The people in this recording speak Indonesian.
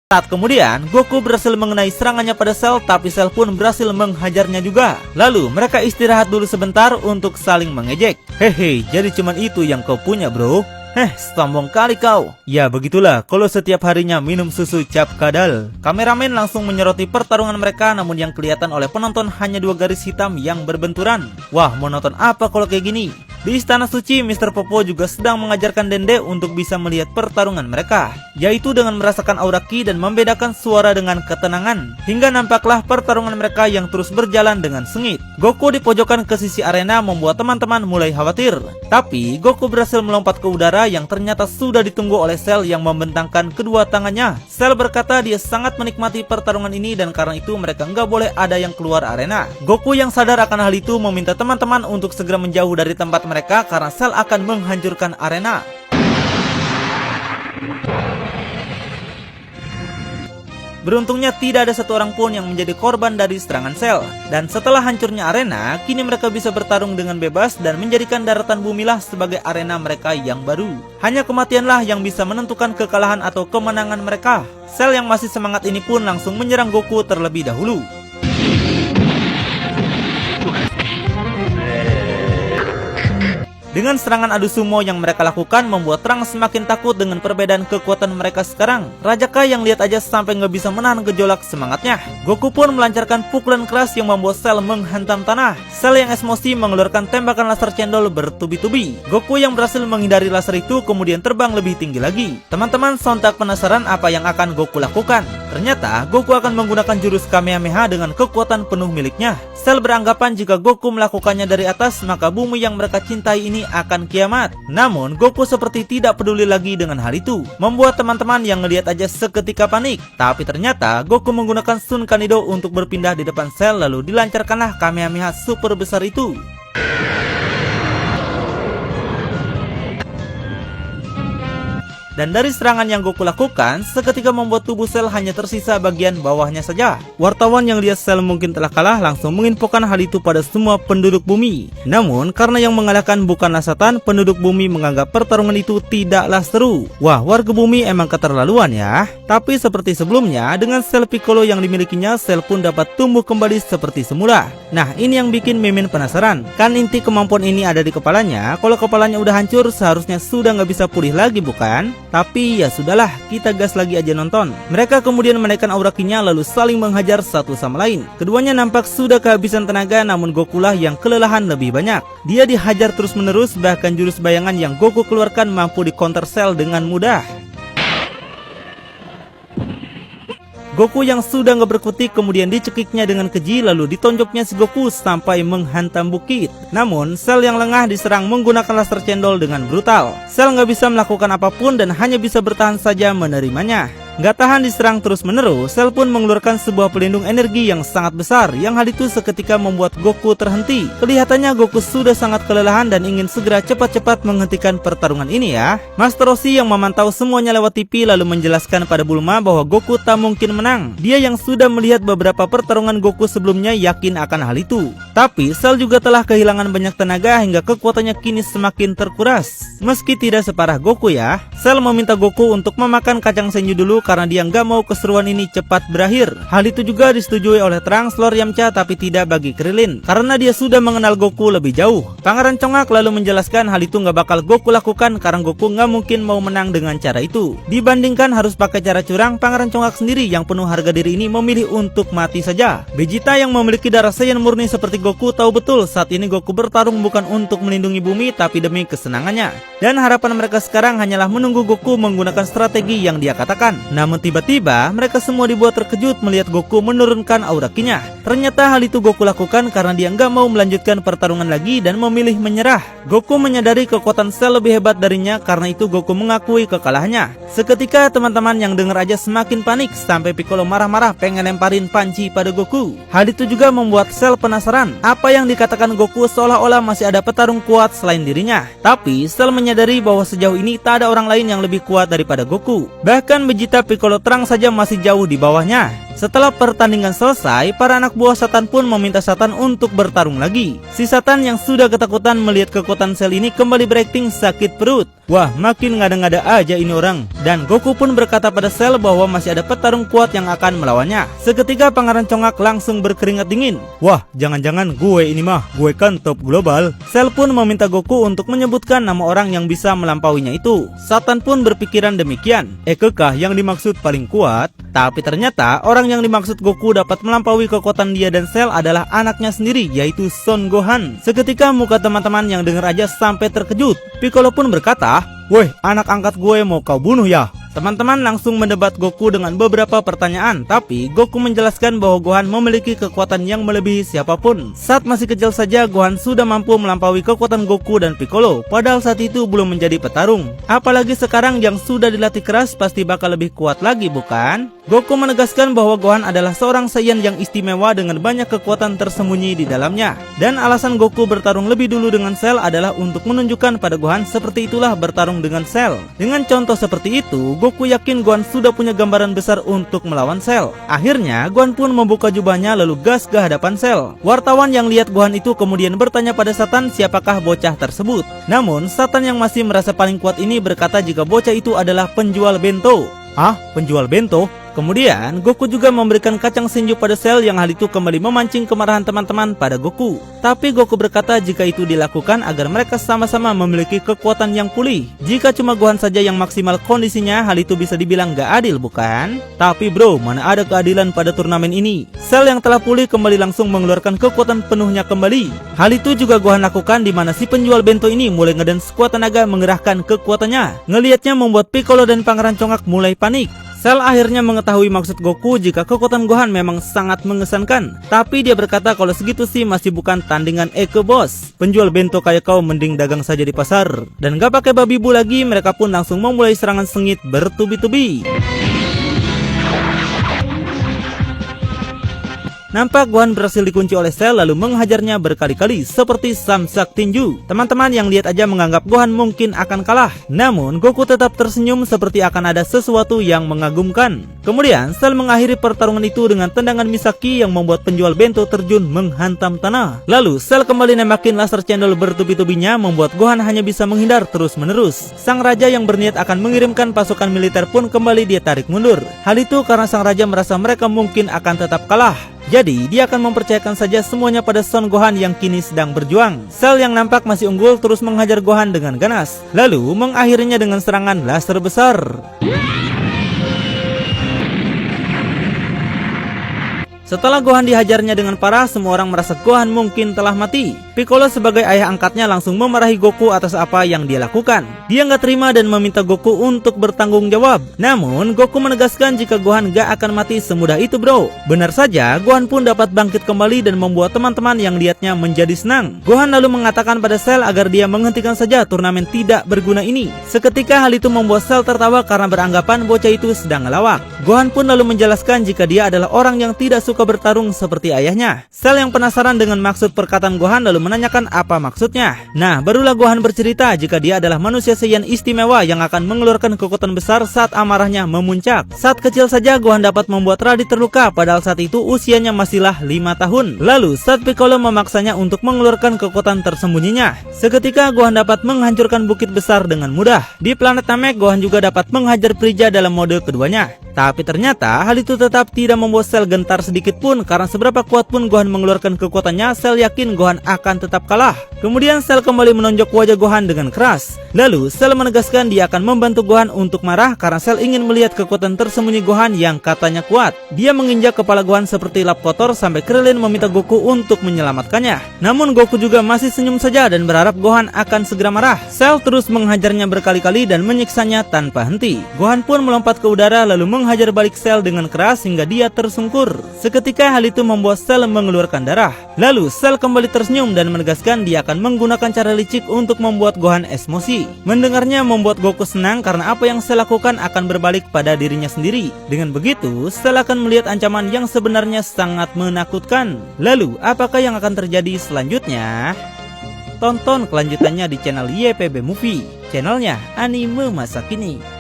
Saat kemudian, Goku berhasil mengenai serangannya pada Cell, tapi Cell pun berhasil menghajarnya juga. Lalu, mereka istirahat dulu sebentar untuk saling mengejek. Hehe, jadi cuman itu yang kau punya, bro? Sombong kali kau. Ya begitulah kalau setiap harinya minum susu cap kadal. Kameramen langsung menyoroti pertarungan mereka, namun yang kelihatan oleh penonton hanya 2 garis hitam yang berbenturan. Wah, mau nonton apa kalau kayak gini? Di Istana Suci, Mr. Popo juga sedang mengajarkan Dende untuk bisa melihat pertarungan mereka, yaitu dengan merasakan aura ki dan membedakan suara dengan ketenangan. Hingga nampaklah pertarungan mereka yang terus berjalan dengan sengit. Goku di pojokan ke sisi arena membuat teman-teman mulai khawatir. Tapi Goku berhasil melompat ke udara yang ternyata sudah ditunggu oleh Cell yang membentangkan kedua tangannya. Cell berkata dia sangat menikmati pertarungan ini dan karena itu mereka nggak boleh ada yang keluar arena. Goku yang sadar akan hal itu meminta teman-teman untuk segera menjauh dari tempat mereka karena Cell akan menghancurkan arena. Beruntungnya tidak ada satu orang pun yang menjadi korban dari serangan Cell. Dan setelah hancurnya arena, kini mereka bisa bertarung dengan bebas dan menjadikan daratan bumilah sebagai arena mereka yang baru. Hanya kematianlah yang bisa menentukan kekalahan atau kemenangan mereka. Cell yang masih semangat ini pun langsung menyerang Goku terlebih dahulu. Dengan serangan adu sumo yang mereka lakukan membuat Trunks semakin takut dengan perbedaan kekuatan mereka sekarang. Raja Kai yang lihat aja sampai nggak bisa menahan gejolak semangatnya. Goku pun melancarkan pukulan keras yang membuat Cell menghantam tanah. Cell yang emosi mengeluarkan tembakan laser cendol bertubi-tubi. Goku yang berhasil menghindari laser itu kemudian terbang lebih tinggi lagi. Teman-teman sontak penasaran apa yang akan Goku lakukan. Ternyata Goku akan menggunakan jurus Kamehameha dengan kekuatan penuh miliknya. Cell beranggapan jika Goku melakukannya dari atas maka bumi yang mereka cintai ini akan kiamat. Namun Goku seperti tidak peduli lagi dengan hal itu, membuat teman-teman yang ngelihat aja seketika panik. Tapi ternyata Goku menggunakan Sun Kanido untuk berpindah di depan Cell lalu dilancarkanlah Kamehameha super besar itu. Dan dari serangan yang Goku lakukan, seketika membuat tubuh Cell hanya tersisa bagian bawahnya saja. Wartawan yang lihat Cell mungkin telah kalah langsung menginfokan hal itu pada semua penduduk bumi. Namun, karena yang mengalahkan bukanlah Satan, penduduk bumi menganggap pertarungan itu tidaklah seru. Wah, warga bumi emang keterlaluan ya. Tapi seperti sebelumnya, dengan Cell Piccolo yang dimilikinya, Cell pun dapat tumbuh kembali seperti semula. Nah, ini yang bikin Mimin penasaran. Kan inti kemampuan ini ada di kepalanya. Kalau kepalanya udah hancur, seharusnya sudah nggak bisa pulih lagi bukan? Tapi ya sudahlah, kita gas lagi aja nonton. Mereka kemudian menaikkan aura ki-nya lalu saling menghajar satu sama lain. Keduanya nampak sudah kehabisan tenaga, namun Goku lah yang kelelahan lebih banyak. Dia dihajar terus menerus, bahkan jurus bayangan yang Goku keluarkan mampu di counter Cell dengan mudah. Goku yang sudah nggak berkutik kemudian dicekiknya dengan keji lalu ditonjoknya si Goku sampai menghantam bukit. Namun Cell yang lengah diserang menggunakan laser cendol dengan brutal. Cell nggak bisa melakukan apapun dan hanya bisa bertahan saja menerimanya. Gak tahan diserang terus-menerus, Cell pun mengeluarkan sebuah pelindung energi yang sangat besar, yang hal itu seketika membuat Goku terhenti. Kelihatannya Goku sudah sangat kelelahan dan ingin segera cepat-cepat menghentikan pertarungan ini ya. Master Roshi yang memantau semuanya lewat TV lalu menjelaskan pada Bulma bahwa Goku tak mungkin menang. Dia yang sudah melihat beberapa pertarungan Goku sebelumnya yakin akan hal itu. Tapi Cell juga telah kehilangan banyak tenaga hingga kekuatannya kini semakin terkuras. Meski tidak separah Goku ya, Cell meminta Goku untuk memakan kacang senju dulu karena dia nggak mau keseruan ini cepat berakhir. Hal itu juga disetujui oleh Trunks, Lord Yamcha, tapi tidak bagi Krillin karena dia sudah mengenal Goku lebih jauh. Pangeran Congak lalu menjelaskan hal itu nggak bakal Goku lakukan karena Goku nggak mungkin mau menang dengan cara itu. Dibandingkan harus pakai cara curang, Pangeran Congak sendiri yang penuh harga diri ini memilih untuk mati saja. Vegeta yang memiliki darah Saiyan murni seperti Goku tahu betul saat ini Goku bertarung bukan untuk melindungi bumi tapi demi kesenangannya. Dan harapan mereka sekarang hanyalah menunggu Goku menggunakan strategi yang dia katakan. Namun tiba-tiba mereka semua dibuat terkejut melihat Goku menurunkan aura ki-nya. Ternyata hal itu Goku lakukan karena dia nggak mau melanjutkan pertarungan lagi dan memilih menyerah. Goku menyadari kekuatan Cell lebih hebat darinya, karena itu Goku mengakui kekalahannya. Seketika teman-teman yang dengar aja semakin panik sampai Piccolo marah-marah pengen lemparin panci pada Goku. Hal itu juga membuat Cell penasaran apa yang dikatakan Goku seolah-olah masih ada petarung kuat selain dirinya. Tapi Cell menyadari bahwa sejauh ini tak ada orang lain yang lebih kuat daripada Goku. Bahkan Vegeta, Piccolo, Trunks saja masih jauh di bawahnya. Setelah pertandingan selesai, para anak buah Satan pun meminta Satan untuk bertarung lagi. Si Satan yang sudah ketakutan melihat kekuatan Cell ini kembali berakting sakit perut. Wah, makin ngada-ngada aja ini orang. Dan Goku pun berkata pada Cell bahwa masih ada petarung kuat yang akan melawannya. Seketika Pangeran Congak langsung berkeringat dingin. Wah, jangan-jangan gue ini mah, gue kan top global. Cell pun meminta Goku untuk menyebutkan nama orang yang bisa melampauinya itu. Satan pun berpikiran demikian. Ekekah yang dimaksud paling kuat? Tapi ternyata orang yang dimaksud Goku dapat melampaui kekuatan dia dan Cell adalah anaknya sendiri, yaitu Son Gohan. Seketika muka teman-teman yang dengar aja sampai terkejut. Piccolo pun berkata, "Woi, anak angkat gue mau kau bunuh ya?" Teman-teman langsung mendebat Goku dengan beberapa pertanyaan, tapi Goku menjelaskan bahwa Gohan memiliki kekuatan yang melebihi siapapun. Saat masih kecil saja, Gohan sudah mampu melampaui kekuatan Goku dan Piccolo, padahal saat itu belum menjadi petarung. Apalagi sekarang yang sudah dilatih keras pasti bakal lebih kuat lagi, bukan? Goku menegaskan bahwa Gohan adalah seorang Saiyan yang istimewa dengan banyak kekuatan tersembunyi di dalamnya. Dan alasan Goku bertarung lebih dulu dengan Cell adalah untuk menunjukkan pada Gohan seperti itulah bertarung dengan Cell. Dengan contoh seperti itu, Goku yakin Gohan sudah punya gambaran besar untuk melawan Cell. Akhirnya, Gohan pun membuka jubahnya lalu gas ke hadapan Cell. Wartawan yang lihat Gohan itu kemudian bertanya pada Satan siapakah bocah tersebut. Namun, Satan yang masih merasa paling kuat ini berkata jika bocah itu adalah penjual bento. Ah, penjual bento? Kemudian, Goku juga memberikan kacang Senju pada Cell yang hal itu kembali memancing kemarahan teman-teman pada Goku. Tapi Goku berkata jika itu dilakukan agar mereka sama-sama memiliki kekuatan yang pulih. Jika cuma Gohan saja yang maksimal kondisinya, hal itu bisa dibilang gak adil, bukan? Tapi bro, mana ada keadilan pada turnamen ini? Cell yang telah pulih kembali langsung mengeluarkan kekuatan penuhnya kembali. Hal itu juga Gohan lakukan di mana si penjual bento ini mulai ngedance sekuat tenaga mengerahkan kekuatannya. Ngelihatnya membuat Piccolo dan Pangeran Congak mulai panik. Cell akhirnya mengetahui maksud Goku jika kekuatan Gohan memang sangat mengesankan. Tapi dia berkata kalau segitu sih masih bukan tandingan Eke bos. Penjual bento kayak kau mending dagang saja di pasar. Dan gak pakai babi bu lagi, mereka pun langsung memulai serangan sengit bertubi-tubi. Nampak Gohan berhasil dikunci oleh Cell lalu menghajarnya berkali-kali seperti samsak tinju. Teman-teman yang lihat aja menganggap Gohan mungkin akan kalah. Namun Goku tetap tersenyum seperti akan ada sesuatu yang mengagumkan. Kemudian Cell mengakhiri pertarungan itu dengan tendangan Misaki yang membuat penjual bento terjun menghantam tanah. Lalu Cell kembali nembakin laser cendol bertubi-tubinya membuat Gohan hanya bisa menghindar terus-menerus. Sang raja yang berniat akan mengirimkan pasukan militer pun kembali dia tarik mundur. Hal itu karena sang raja merasa mereka mungkin akan tetap kalah. Jadi, dia akan mempercayakan saja semuanya pada Son Gohan yang kini sedang berjuang. Cell yang nampak masih unggul terus menghajar Gohan dengan ganas. Lalu, mengakhirinya dengan serangan laser besar. Setelah Gohan dihajarnya dengan parah, semua orang merasa Gohan mungkin telah mati. Piccolo sebagai ayah angkatnya langsung memarahi Goku atas apa yang dia lakukan. Dia nggak terima dan meminta Goku untuk bertanggung jawab. Namun, Goku menegaskan jika Gohan gak akan mati semudah itu bro. Benar saja, Gohan pun dapat bangkit kembali dan membuat teman-teman yang lihatnya menjadi senang. Gohan lalu mengatakan pada Cell agar dia menghentikan saja turnamen tidak berguna ini. Seketika hal itu membuat Cell tertawa karena beranggapan bocah itu sedang ngelawak. Gohan pun lalu menjelaskan jika dia adalah orang yang tidak suka bertarung seperti ayahnya. Cell yang penasaran dengan maksud perkataan Gohan lalu menanyakan apa maksudnya. Nah, barulah Gohan bercerita jika dia adalah manusia Saiyan istimewa yang akan mengeluarkan kekuatan besar saat amarahnya memuncak. Saat kecil saja Gohan dapat membuat Raditz terluka, padahal saat itu usianya masihlah 5 tahun. Lalu saat Piccolo memaksanya untuk mengeluarkan kekuatan tersembunyinya, seketika Gohan dapat menghancurkan bukit besar dengan mudah. Di planet Namek, Gohan juga dapat menghajar Frieza dalam mode keduanya. Tapi ternyata hal itu tetap tidak membuat Cell gentar sedikit pun, karena seberapa kuat pun Gohan mengeluarkan kekuatannya, Cell yakin Gohan akan tetap kalah. Kemudian Cell kembali menonjok wajah Gohan dengan keras. Lalu Cell menegaskan dia akan membantu Gohan untuk marah karena Cell ingin melihat kekuatan tersembunyi Gohan yang katanya kuat. Dia menginjak kepala Gohan seperti lap kotor sampai Krillin meminta Goku untuk menyelamatkannya. Namun Goku juga masih senyum saja dan berharap Gohan akan segera marah. Cell terus menghajarnya berkali-kali dan menyiksanya tanpa henti. Gohan pun melompat ke udara lalu menghajar balik Cell dengan keras hingga dia tersungkur. Seketika hal itu membuat Cell mengeluarkan darah. Lalu Cell kembali tersenyum dan menegaskan dia akan menggunakan cara licik untuk membuat Gohan emosi. Mendengarnya membuat Goku senang karena apa yang Cell lakukan akan berbalik pada dirinya sendiri. Dengan begitu, Cell akan melihat ancaman yang sebenarnya sangat menakutkan. Lalu, apakah yang akan terjadi selanjutnya? Tonton kelanjutannya di channel YPB Movie, channelnya anime masa kini.